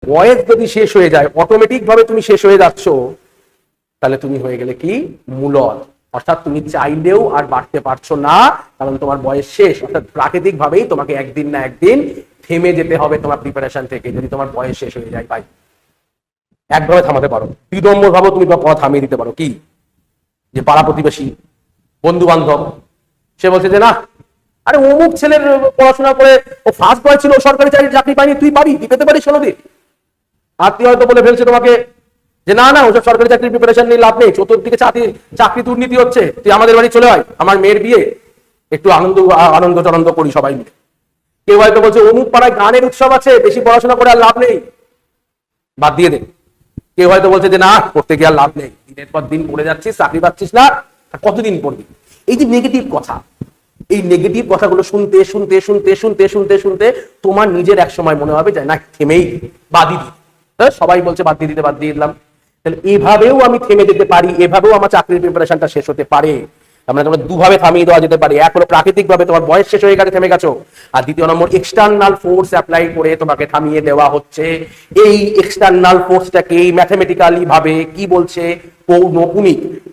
বয়স যদি শেষ হয়ে যায়, অটোমেটিক ভাবে তুমি শেষ হয়ে যাচ্ছ, তাহলে তুমি হয়ে গেলে কি মূলদ, অর্থাৎ তুমি চাইলেও আর বাড়তে পারছো না, কারণ তোমার বয়স শেষ। অর্থাৎ প্রাকৃতিক ভাবেই তোমাকে একদিন না একদিন থেমে যেতে হবে তোমার প্রিপারেশন থেকে, যদি তোমার বয়স শেষ হয়ে যায়। ভাই একভাবে থামাতে পারো, বিদম্বর ভাবে তুমি কথা থামিয়ে দিতে পারো। কি যে পাড়া প্রতিবেশী, বন্ধু বান্ধব, সে বলছে যে না, আরে অমুক ছেলের পড়াশোনা করে ও ফার্স্ট বয় ছিল, সরকারি চাকরি পায়নি, তুই পাবি, তুই পেতে পারিস 16 দিন। আত্মীয় হয়তো বলে ফেলছে তোমাকে যে না না, ওসব সরকারি চাকরির প্রিপারেশন নিয়ে লাভ নেই, চতুর্দিকে চাকরি দুর্নীতি হচ্ছে, তুই আমাদের বাড়ি চলে আয়, আমার মেয়ের বিয়ে, একটু আনন্দ চনন্দ করি সবাই মিলে। কেউ হয়তো বলছে অমুক পাড়ায় গানের উৎসব আছে, বেশি পড়াশোনা করে আর লাভ নেই, বাদ দিয়ে দে। কেউ হয়তো বলছে যে না, করতে গিয়ে আর লাভ নেই, দিনের পর দিন পড়ে যাচ্ছিস, চাকরি পাচ্ছিস না, কতদিন পড়বি। এই যে নেগেটিভ কথা, এই নেগেটিভ কথাগুলো শুনতে শুনতে শুনতে শুনতে শুনতে শুনতে তোমার নিজের এক সময় মনে হবে যে না, থেমেই বাদই দিই। সবাই বলছে বাদ দিয়ে দিতে, বাদ দিয়ে দিলাম। তাহলে এভাবেও আমি থেমে যেতে পারি, এভাবেও আমার চাকরির প্রিপারেশনটা শেষ হতে পারে। আমরা দুভাবে থামিয়ে দেওয়া যেতে পারে। এক হলো প্রাকৃতিক ভাবে তোমার বয়স শেষ হয়ে গেছে, থেমে গেছো। আর দ্বিতীয় নম্বর, এক্সটার্নাল ফোর্স অ্যাপ্লাই করে তোমাকে থামিয়ে দেওয়া হচ্ছে। এই এক্সটার্নাল ফোর্সটাকে ম্যাথমেটিক্যালি ভাবে কি বলছে, পৌনঃপুনিক